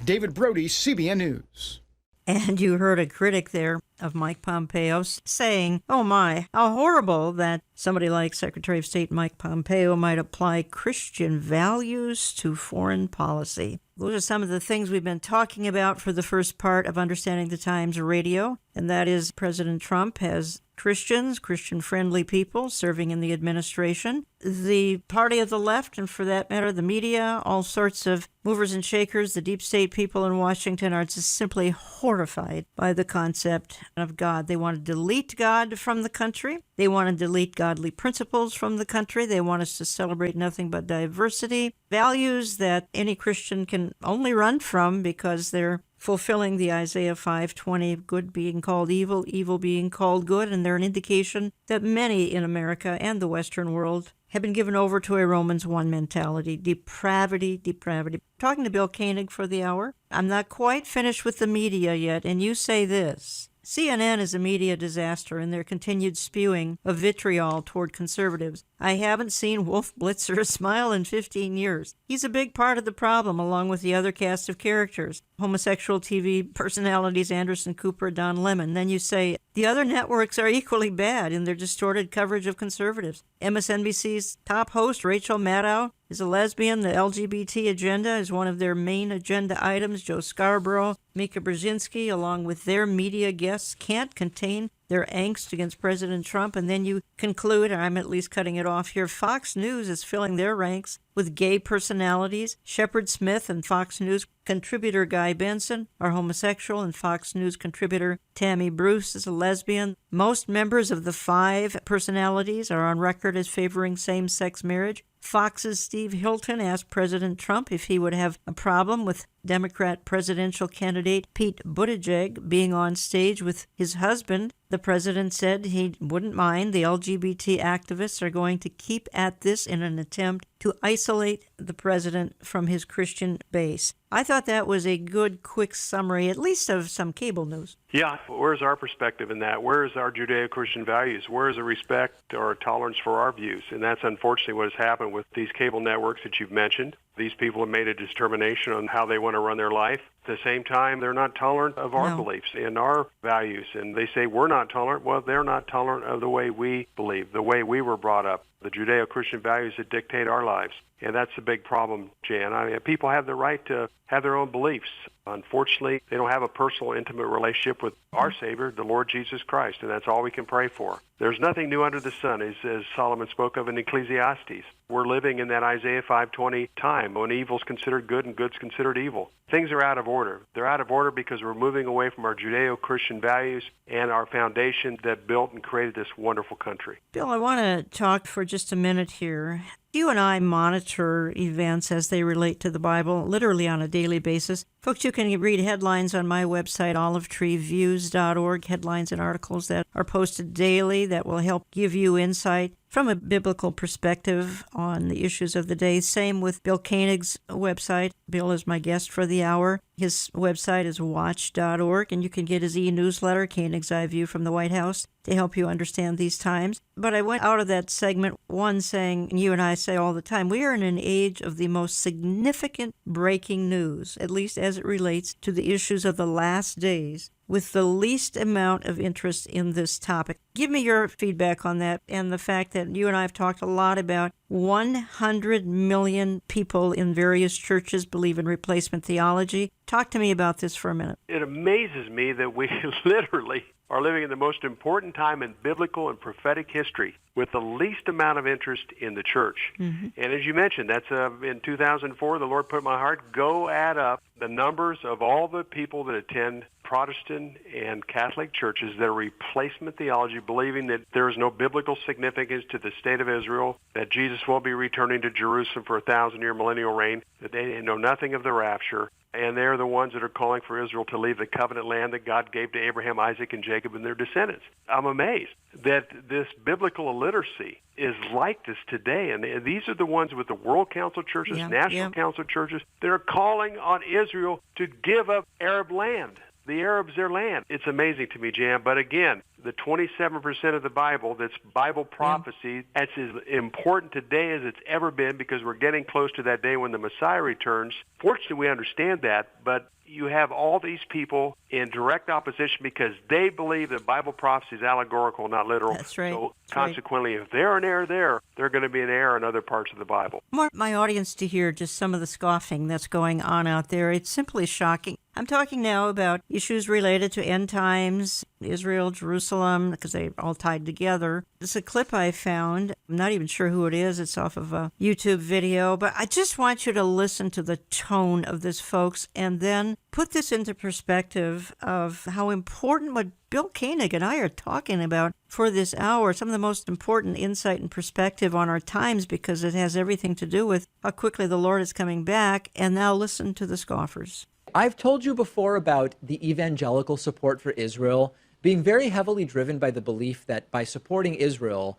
David Brody, CBN News. And you heard a critic there of Mike Pompeo saying, oh my, how horrible that somebody like Secretary of State Mike Pompeo might apply Christian values to foreign policy. Those are some of the things we've been talking about for the first part of Understanding the Times Radio, and that is President Trump has Christians, Christian-friendly people serving in the administration, the party of the left, and for that matter, the media, all sorts of movers and shakers, the deep state people in Washington are just simply horrified by the concept of God. They want to delete God from the country. They want to delete godly principles from the country. They want us to celebrate nothing but diversity, values that any Christian can only run from because they're fulfilling the Isaiah 5:20, good being called evil, evil being called good, and they're an indication that many in America and the Western world have been given over to a Romans 1 mentality, depravity. Talking to Bill Koenig for the hour. I'm not quite finished with the media yet, and you say this. CNN is a media disaster in their continued spewing of vitriol toward conservatives. I haven't seen Wolf Blitzer smile in 15 years. He's a big part of the problem, along with the other cast of characters. Homosexual TV personalities Anderson Cooper, Don Lemon. Then you say, the other networks are equally bad in their distorted coverage of conservatives. MSNBC's top host, Rachel Maddow, is a lesbian. The LGBT agenda is one of their main agenda items. Joe Scarborough, Mika Brzezinski, along with their media guests, can't contain their angst against President Trump. And then you conclude, and I'm at least cutting it off here, Fox News is filling their ranks with gay personalities. Shepard Smith and Fox News contributor Guy Benson are homosexual, and Fox News contributor Tammy Bruce is a lesbian. Most members of the 5 personalities are on record as favoring same-sex marriage. Fox's Steve Hilton asked President Trump if he would have a problem with Democrat presidential candidate Pete Buttigieg being on stage with his husband. The president said he wouldn't mind. The LGBT activists are going to keep at this in an attempt to isolate the president from his Christian base. I thought that was a good, quick summary, at least of some cable news. Yeah, where's our perspective in that? Where is our Judeo-Christian values? Where is the respect or tolerance for our views? And that's unfortunately what has happened with these cable networks that you've mentioned. These people have made a determination on how they want to run their life. At the same time, they're not tolerant of our beliefs and our values. And they say we're not tolerant. Well, they're not tolerant of the way we believe, the way we were brought up, the Judeo-Christian values that dictate our lives. And that's a big problem, Jan. I mean, people have the right to have their own beliefs. Unfortunately, they don't have a personal, intimate relationship with our Savior, the Lord Jesus Christ, and that's all we can pray for. There's nothing new under the sun, as Solomon spoke of in Ecclesiastes. We're living in that Isaiah 5:20 time when evil's considered good and good's considered evil. Things are out of order. They're out of order because we're moving away from our Judeo-Christian values and our foundation that built and created this wonderful country. Bill, I want to talk for just a minute here. You and I monitor events as they relate to the Bible, literally on a daily basis. Folks, you can read headlines on my website, olivetreeviews.org, headlines and articles that are posted daily that will help give you insight from a biblical perspective on the issues of the day. Same with Bill Koenig's website. Bill is my guest for the hour. His website is watch.org, and you can get his e-newsletter, Koenig's Eye View from the White House, to help you understand these times. But I went out of that segment, one saying, and you and I say all the time, we are in an age of the most significant breaking news, at least as it relates to the issues of the last days, with the least amount of interest in this topic. Give me your feedback on that and the fact that you and I have talked a lot about 100 million people in various churches believe in replacement theology. Talk to me about this for a minute. It amazes me that we literally are living in the most important time in biblical and prophetic history with the least amount of interest in the church. Mm-hmm. And as you mentioned, that's in 2004, the Lord put in my heart, go add up the numbers of all the people that attend Protestant and Catholic churches that are replacement theology, believing that there is no biblical significance to the state of Israel, that Jesus won't be returning to Jerusalem for a 1,000-year millennial reign, that they know nothing of the rapture. And they're the ones that are calling for Israel to leave the covenant land that God gave to Abraham, Isaac, and Jacob and their descendants. I'm amazed that this biblical illiteracy is like this today. And these are the ones with the World Council churches, National Council churches, that are calling on Israel to give up Arab land. The Arabs, their land. It's amazing to me, Jan. But again, the 27% of the Bible that's Bible prophecy, that's as important today as it's ever been because we're getting close to that day when the Messiah returns. Fortunately, we understand that, but you have all these people in direct opposition because they believe that Bible prophecy is allegorical, not literal. That's right. So consequently, if they're an error there, they're going to be an error in other parts of the Bible. I want my audience to hear just some of the scoffing that's going on out there. It's simply shocking. I'm talking now about issues related to end times, Israel, Jerusalem, because they're all tied together. It's a clip I found. I'm not even sure who it is. It's off of a YouTube video. But I just want you to listen to the tone of this, folks, and then put this into perspective of how important what Bill Koenig and I are talking about for this hour, some of the most important insight and perspective on our times, because it has everything to do with how quickly the Lord is coming back. And now listen to the scoffers. I've told you before about the evangelical support for Israel being very heavily driven by the belief that by supporting Israel,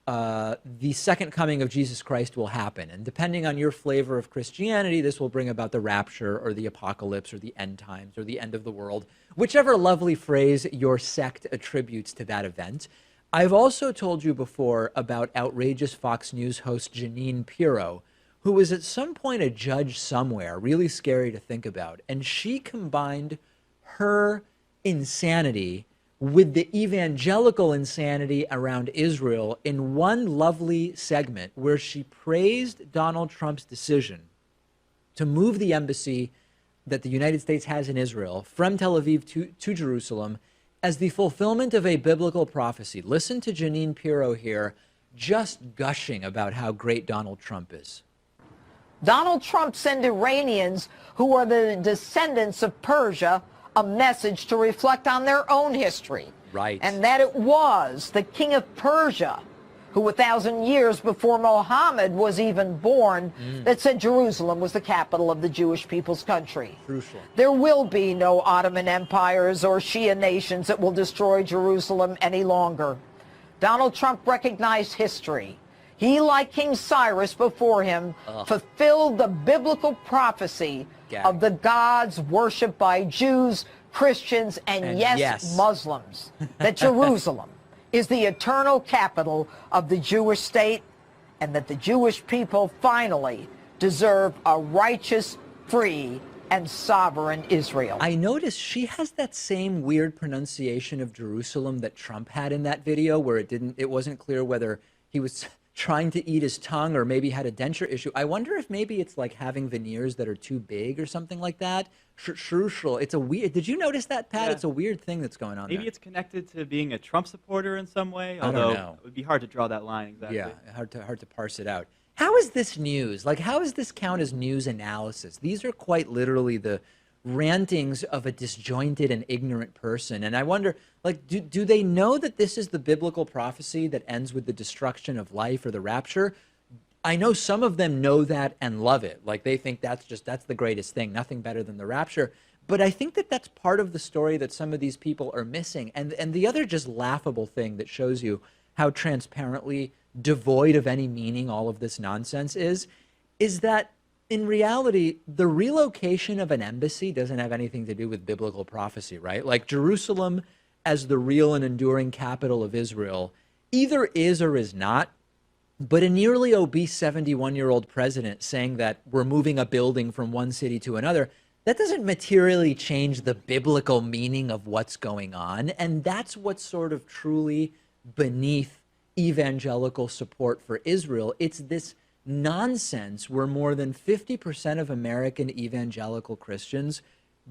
the second coming of Jesus Christ will happen. And depending on your flavor of Christianity, this will bring about the rapture or the apocalypse or the end times or the end of the world, whichever lovely phrase your sect attributes to that event. I've also told you before about outrageous Fox News host Jeanine Pirro, who was at some point a judge somewhere, really scary to think about. And she combined her insanity with the evangelical insanity around Israel in one lovely segment where she praised Donald Trump's decision to move the embassy that the United States has in Israel from Tel Aviv to Jerusalem as the fulfillment of a biblical prophecy. Listen to Jeanine Pirro here, just gushing about how great Donald Trump is. Donald Trump sent Iranians who are the descendants of Persia a message to reflect on their own history. Right. And that it was the king of Persia who 1,000 years before Mohammed was even born, that said Jerusalem was the capital of the Jewish people's country. Crucial. There will be no Ottoman empires or Shia nations that will destroy Jerusalem any longer. Donald Trump recognized history. He, like King Cyrus before him, fulfilled the biblical prophecy of the gods worshipped by Jews, Christians, and yes, Muslims, that Jerusalem is the eternal capital of the Jewish state, and that the Jewish people finally deserve a righteous, free, and sovereign Israel. I noticed she has that same weird pronunciation of Jerusalem that Trump had in that video, where it wasn't clear whether he was trying to eat his tongue or maybe had a denture issue. I wonder if maybe it's like having veneers that are too big or something like that. It's a weird. Did you notice that, Pat? Yeah. It's a weird thing that's going on. Maybe it's connected to being a Trump supporter in some way. I don't Although know. it would be hard to draw that line exactly. Yeah, hard to parse it out. How is this news? Like, how does this count as news analysis? These are quite literally the rantings of a disjointed and ignorant person. And I wonder, like, do they know that this is the biblical prophecy that ends with the destruction of life or the rapture? I know some of them know that and love it. Like, they think that's the greatest thing, nothing better than the rapture. But I think that that's part of the story that some of these people are missing. And the other just laughable thing that shows you how transparently devoid of any meaning all of this nonsense is that in reality, the relocation of an embassy doesn't have anything to do with biblical prophecy, right? Like, Jerusalem as the real and enduring capital of Israel either is or is not. But a nearly obese 71-year-old president saying that we're moving a building from one city to another, that doesn't materially change the biblical meaning of what's going on. And that's what's sort of truly beneath evangelical support for Israel. It's this nonsense where more than 50% of American evangelical Christians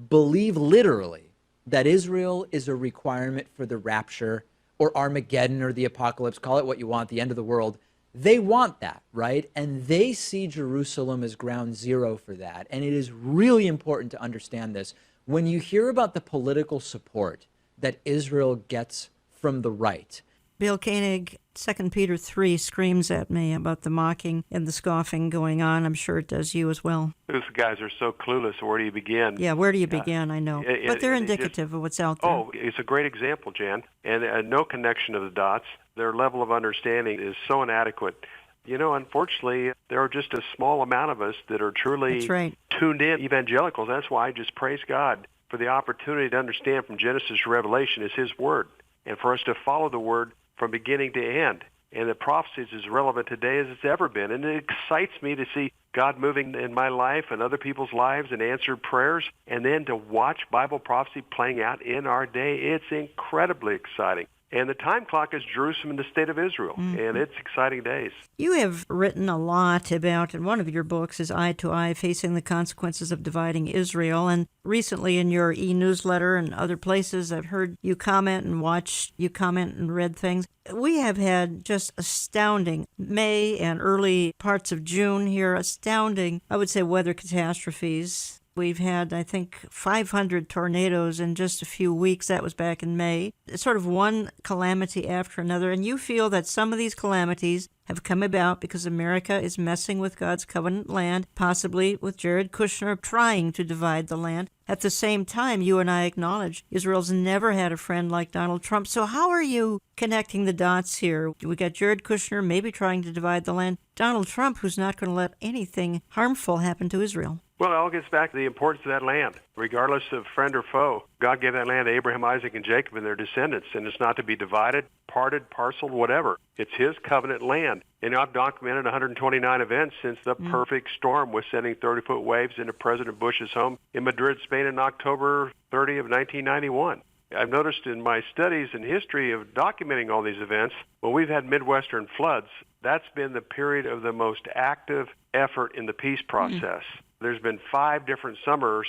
believe literally that Israel is a requirement for the rapture or Armageddon or the apocalypse, call it what you want, the end of the world. They want that, right? And they see Jerusalem as ground zero for that. And it is really important to understand this. When you hear about the political support that Israel gets from the right, Bill Koenig, 2 Peter 3 screams at me about the mocking and the scoffing going on. I'm sure it does you as well. Those guys are so clueless. Where do you begin? Yeah, where do you begin? I know. But they're indicative of what's out there. Oh, it's a great example, Jan. And no connection of the dots. Their level of understanding is so inadequate. You know, unfortunately, there are just a small amount of us that are truly tuned in evangelicals. That's why I just praise God for the opportunity to understand from Genesis to Revelation is His Word, and for us to follow the Word from beginning to end. And the prophecy is as relevant today as it's ever been. And it excites me to see God moving in my life and other people's lives and answered prayers, and then to watch Bible prophecy playing out in our day. It's incredibly exciting. And the time clock is Jerusalem and the state of Israel, and it's exciting days. You have written a lot about, and one of your books is Eye to Eye, Facing the Consequences of Dividing Israel. And recently in your e-newsletter and other places, I've heard you comment and watched you comment and read things. We have had just astounding May and early parts of June here, astounding, I would say, weather catastrophes. We've had, I think, 500 tornadoes in just a few weeks. That was back in May. It's sort of one calamity after another. And you feel that some of these calamities have come about because America is messing with God's covenant land, possibly with Jared Kushner trying to divide the land. At the same time, you and I acknowledge Israel's never had a friend like Donald Trump. So how are you connecting the dots here? We got Jared Kushner maybe trying to divide the land. Donald Trump, who's not going to let anything harmful happen to Israel. Well, it all gets back to the importance of that land. Regardless of friend or foe, God gave that land to Abraham, Isaac, and Jacob and their descendants, and it's not to be divided, parted, parceled, whatever. It's His covenant land. And I've documented 129 events since the perfect storm was sending 30-foot waves into President Bush's home in Madrid, Spain in October 30 of 1991. I've noticed in my studies and history of documenting all these events, when we've had Midwestern floods, that's been the period of the most active effort in the peace process. There's been 5 different summers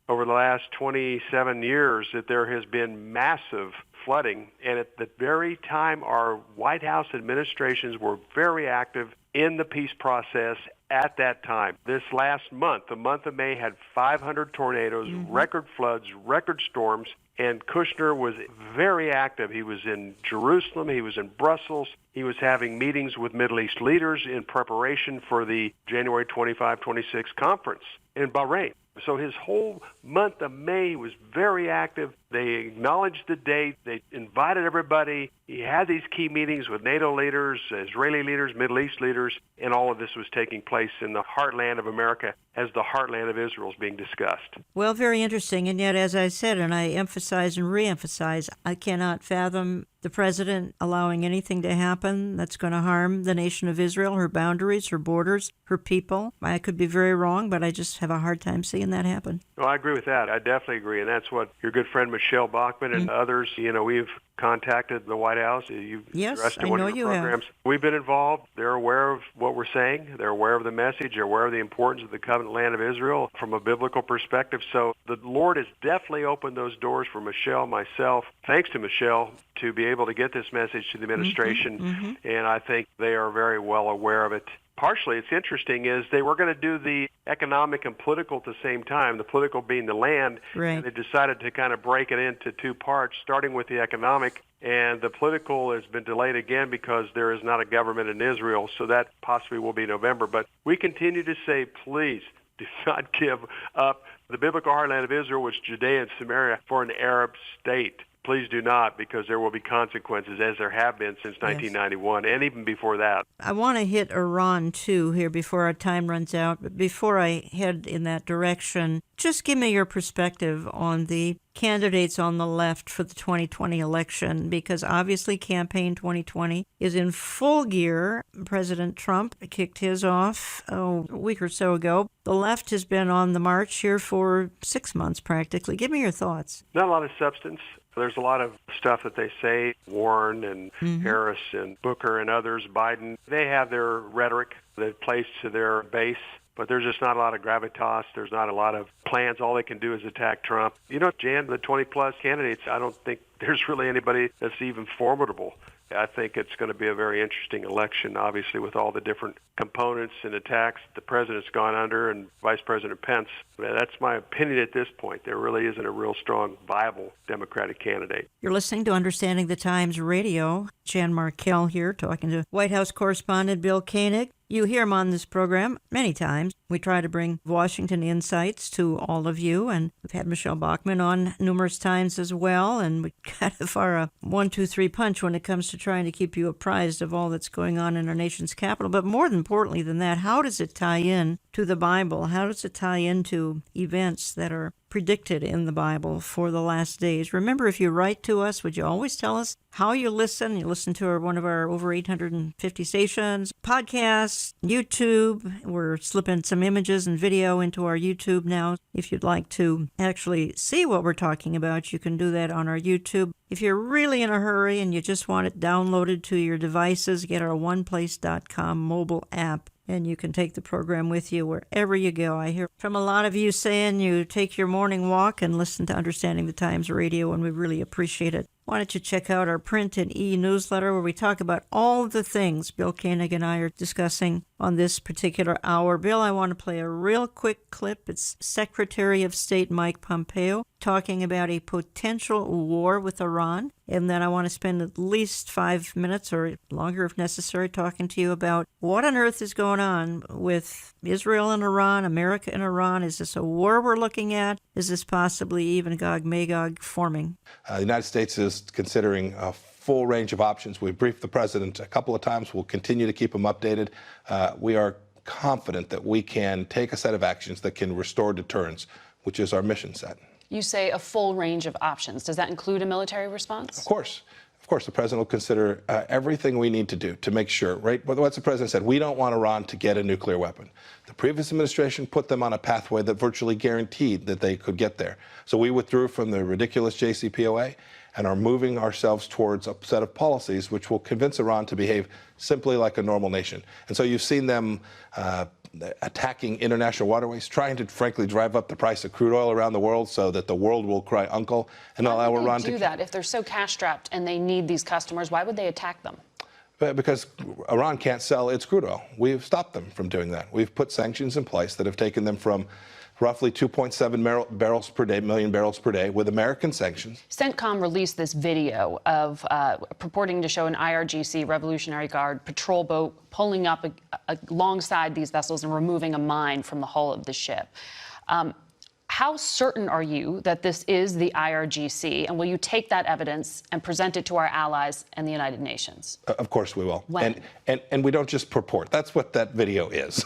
over the last 27 years that there has been massive flooding. And at the very time our White House administrations were very active in the peace process at that time. This last month, the month of May, had 500 tornadoes, record floods, record storms, and Kushner was very active. He was in Jerusalem. He was in Brussels. He was having meetings with Middle East leaders in preparation for the January 25-26 conference in Bahrain. So his whole month of May was very active. They acknowledged the date. They invited everybody. He had these key meetings with NATO leaders, Israeli leaders, Middle East leaders, and all of this was taking place in the heartland of America as the heartland of Israel is being discussed. Well, very interesting. And yet, as I said, and I emphasize and reemphasize, I cannot fathom the president allowing anything to happen that's going to harm the nation of Israel, her boundaries, her borders, her people. I could be very wrong, but I just have a hard time seeing that happen. No, I agree with that. I definitely agree. And that's what your good friend Michelle Bachmann and others, we've contacted the White House. You've addressed in one of your programs. We've been involved. They're aware of what we're saying. They're aware of the message. They're aware of the importance of the covenant land of Israel from a biblical perspective. So the Lord has definitely opened those doors for Michelle, myself, thanks to Michelle, to be able to get this message to the administration. And I think they are very well aware of it. Partially, it's interesting, is they were going to do the economic and political at the same time, the political being the land, and they decided to kind of break it into two parts, starting with the economic, and the political has been delayed again because there is not a government in Israel, so that possibly will be November. But we continue to say, please, do not give up the biblical heartland of Israel, which is Judea and Samaria, for an Arab state. Please do not, because there will be consequences, as there have been since 1991, and even before that. I want to hit Iran, too, here before our time runs out. But before I head in that direction, just give me your perspective on the candidates on the left for the 2020 election, because obviously Campaign 2020 is in full gear. President Trump kicked his off a week or so ago. The left has been on the march here for 6 months practically. Give me your thoughts. Not a lot of substance. There's a lot of stuff that they say, Warren and Harris and Booker and others, Biden, they have their rhetoric that plays to their base, but there's just not a lot of gravitas. There's not a lot of plans. All they can do is attack Trump. Jan, the 20-plus candidates, I don't think there's really anybody that's even formidable. I think it's going to be a very interesting election, obviously, with all the different components and attacks the president's gone under and Vice President Pence. That's my opinion at this point. There really isn't a real strong, viable Democratic candidate. You're listening to Understanding the Times Radio. Jan Markell here, talking to White House correspondent Bill Koenig. You hear him on this program many times. We try to bring Washington insights to all of you, and we've had Michelle Bachmann on numerous times as well, and we kind of are a 1-2-3 punch when it comes to trying to keep you apprised of all that's going on in our nation's capital. But more importantly than that, how does it tie in to the Bible? How does it tie into events that are predicted in the Bible for the last days? Remember, if you write to us, would you always tell us how you listen? You listen to one of our over 850 stations, podcasts, YouTube. We're slipping some images and video into our YouTube now. If you'd like to actually see what we're talking about, you can do that on our YouTube. If you're really in a hurry and you just want it downloaded to your devices, get our oneplace.com mobile app, and you can take the program with you wherever you go. I hear from a lot of you saying you take your morning walk and listen to Understanding the Times Radio, and we really appreciate it. Why don't you check out our print and e-newsletter where we talk about all of the things Bill Koenig and I are discussing on this particular hour. Bill, I want to play a real quick clip. It's Secretary of State Mike Pompeo talking about a potential war with Iran. And then I want to spend at least 5 minutes or longer if necessary talking to you about what on earth is going on with Israel and Iran, America and Iran. Is this a war we're looking at? Is this possibly even Gog-Magog forming? The United States is considering a full range of options. We've briefed the president a couple of times. We'll continue to keep him updated. We are confident that we can take a set of actions that can restore deterrence, which is our mission set. You say a full range of options. Does that include a military response? Of course. Of course, the president will consider everything we need to do to make sure, right? What the president said, we don't want Iran to get a nuclear weapon. The previous administration put them on a pathway that virtually guaranteed that they could get there. So we withdrew from the ridiculous JCPOA and are moving ourselves towards a set of policies which will convince Iran to behave simply like a normal nation. And so you've seen them attacking international waterways, trying to, frankly, drive up the price of crude oil around the world so that the world will cry uncle and allow Iran to do that. If they're so cash-strapped and they need these customers, why would they attack them? Because Iran can't sell its crude oil. We've stopped them from doing that. We've put sanctions in place that have taken them from roughly 2.7 barrels per day, million barrels per day, with American sanctions. CENTCOM released this video of purporting to show an IRGC Revolutionary Guard patrol boat pulling up alongside these vessels and removing a mine from the hull of the ship. How certain are you that this is the IRGC, and will you take that evidence and present it to our allies and the United Nations? Of course we will. When? And we don't just purport. That's what that video is.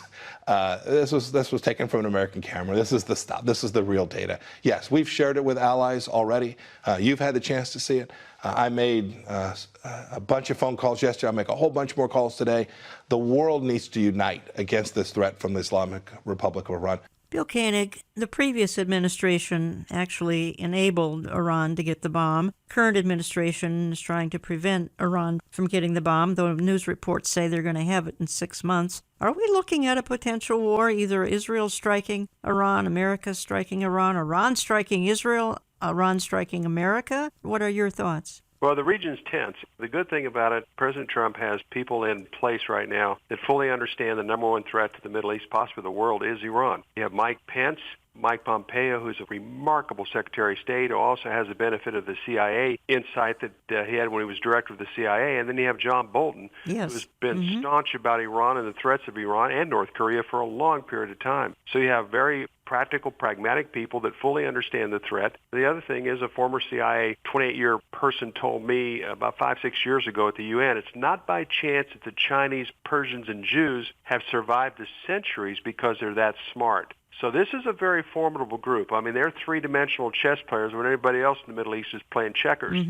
This was taken from an American camera. This is the stuff. This is the real data. Yes, we've shared it with allies already. You've had the chance to see it. I made a bunch of phone calls yesterday. I'll make a whole bunch more calls today. The world needs to unite against this threat from the Islamic Republic of Iran. Bill Koenig, the previous administration actually enabled Iran to get the bomb. Current administration is trying to prevent Iran from getting the bomb, though news reports say they're going to have it in 6 months. Are we looking at a potential war, either Israel striking Iran, America striking Iran, Iran striking Israel, Iran striking America? What are your thoughts? Well, the region's tense. The good thing about it, President Trump has people in place right now that fully understand the number one threat to the Middle East, possibly the world, is Iran. You have Mike Pence, Mike Pompeo, who's a remarkable Secretary of State, who also has the benefit of the CIA insight that he had when he was director of the CIA. And then you have John Bolton, who's been staunch about Iran and the threats of Iran and North Korea for a long period of time. So you have very practical, pragmatic people that fully understand the threat. The other thing is a former CIA 28-year person told me about 5-6 years ago at the UN, it's not by chance that the Chinese, Persians, and Jews have survived the centuries because they're that smart. So this is a very formidable group. I mean, they're three-dimensional chess players when everybody else in the Middle East is playing checkers.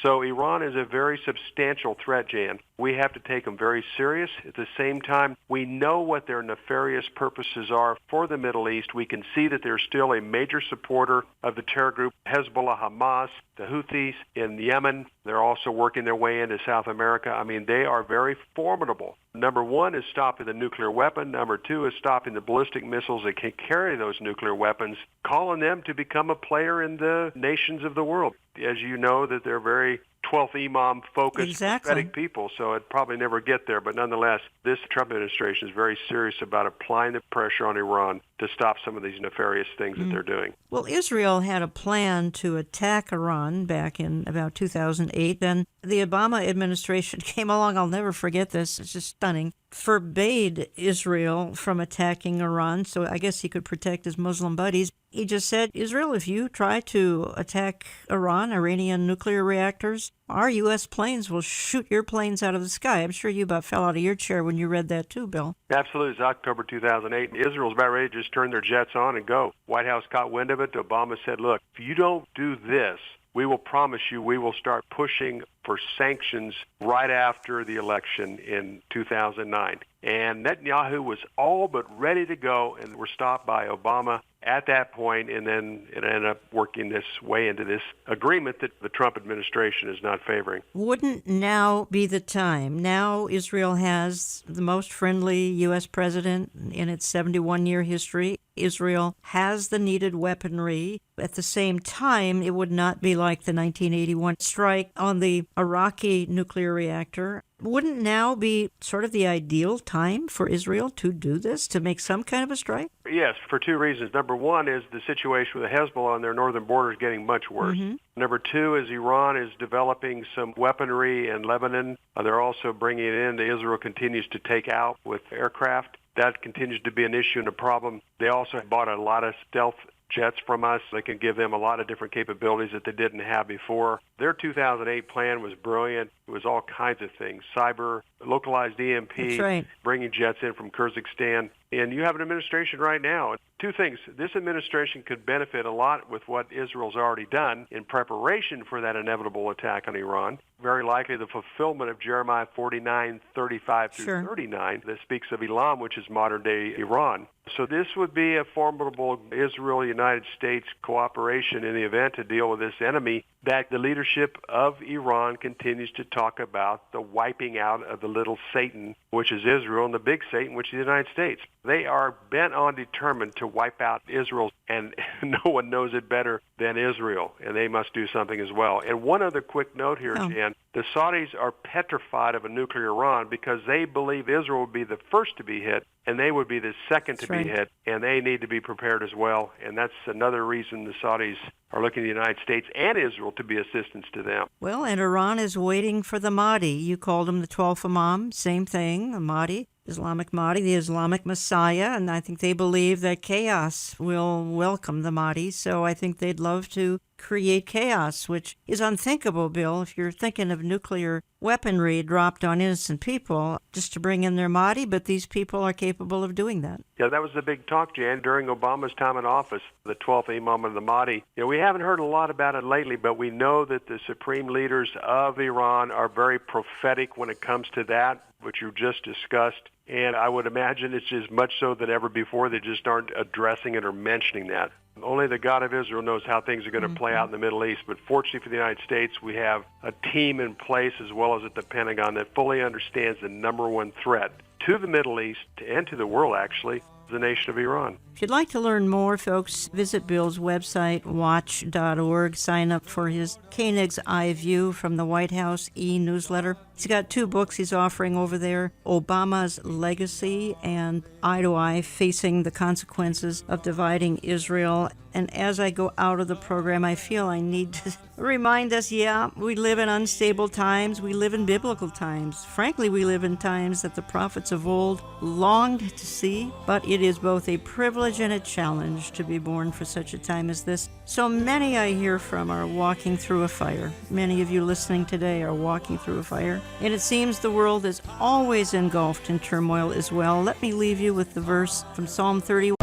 So Iran is a very substantial threat, Jan. We have to take them very serious. At the same time, we know what their nefarious purposes are for the Middle East. We can see that they're still a major supporter of the terror group Hezbollah, Hamas, the Houthis in Yemen. They're also working their way into South America. I mean, they are very formidable. Number one is stopping the nuclear weapon. Number two is stopping the ballistic missiles that can carry those nuclear weapons, calling them to become a player in the nations of the world. As you know, that they're very 12th Imam-focused, prophetic people, so it'd probably never get there. But nonetheless, this Trump administration is very serious about applying the pressure on Iran to stop some of these nefarious things that they're doing. Well, Israel had a plan to attack Iran back in about 2008. Then the Obama administration came along. I'll never forget this. It's just stunning. Forbade Israel from attacking Iran, so I guess he could protect his Muslim buddies. He just said, Israel, if you try to attack Iran, Iranian nuclear reactors, our U.S. planes will shoot your planes out of the sky. I'm sure you about fell out of your chair when you read that too, Bill. Absolutely. It's October 2008. Israel's about ready to just turn their jets on and go. White House caught wind of it. Obama said, look, if you don't do this, we will promise you we will start pushing for sanctions right after the election in 2009. And Netanyahu was all but ready to go and were stopped by Obama at that point, and then it ended up working this way into this agreement that the Trump administration is not favoring. Wouldn't now be the time? Now Israel has the most friendly U.S. president in its 71-year history. Israel has the needed weaponry. At the same time, it would not be like the 1981 strike on the Iraqi nuclear reactor. Wouldn't now be sort of the ideal time for Israel to do this, to make some kind of a strike? Yes, for two reasons. Number one is the situation with Hezbollah on their northern border is getting much worse. Number two is Iran is developing some weaponry in Lebanon. They're also bringing it in that Israel continues to take out with aircraft. That continues to be an issue and a problem. They also bought a lot of stealth jets from us. They can give them a lot of different capabilities that they didn't have before. Their 2008 plan was brilliant. It was all kinds of things, cyber, localized EMP, bringing jets in from Kyrgyzstan. And you have an administration right now. Two things. This administration could benefit a lot with what Israel's already done in preparation for that inevitable attack on Iran. Very likely the fulfillment of Jeremiah 49:35 through 39 that speaks of Elam, which is modern-day Iran. So this would be a formidable Israel-United States cooperation in the event to deal with this enemy that the leadership of Iran continues to talk about, the wiping out of the little Satan, which is Israel, and the big Satan, which is the United States. They are bent on determined to wipe out Israel, and no one knows it better than Israel, and they must do something as well. And one other quick note here, Jan, the Saudis are petrified of a nuclear Iran because they believe Israel would be the first to be hit, and they would be the second to be hit, and they need to be prepared as well. And that's another reason the Saudis are looking to the United States and Israel to be assistance to them. Well, and Iran is waiting for the Mahdi. You called him the 12th Imam, same thing, the Mahdi. Islamic Mahdi, the Islamic Messiah, and I think they believe that chaos will welcome the Mahdi, so I think they'd love to create chaos, which is unthinkable, Bill, if you're thinking of nuclear weaponry dropped on innocent people just to bring in their Mahdi, but these people are capable of doing that. Yeah, that was the big talk, Jan, during Obama's time in office, the 12th Imam of the Mahdi. We haven't heard a lot about it lately, but we know that the supreme leaders of Iran are very prophetic when it comes to that, which you just discussed. And I would imagine it's as much so than ever before. They just aren't addressing it or mentioning that. Only the God of Israel knows how things are going to play out in the Middle East. But fortunately for the United States, we have a team in place as well as at the Pentagon that fully understands the number one threat to the Middle East and to the world, actually, the nation of Iran. If you'd like to learn more, folks, visit Bill's website, watch.org. Sign up for his Koenig's Eye View from the White House e-newsletter. He's got 2 books he's offering over there, Obama's Legacy and Eye to Eye, Facing the Consequences of Dividing Israel. And as I go out of the program, I feel I need to remind us, we live in unstable times. We live in biblical times. Frankly, we live in times that the prophets of old longed to see, but it is both a privilege and a challenge to be born for such a time as this. So many I hear from are walking through a fire. Many of you listening today are walking through a fire. And it seems the world is always engulfed in turmoil as well. Let me leave you with the verse from Psalm 31.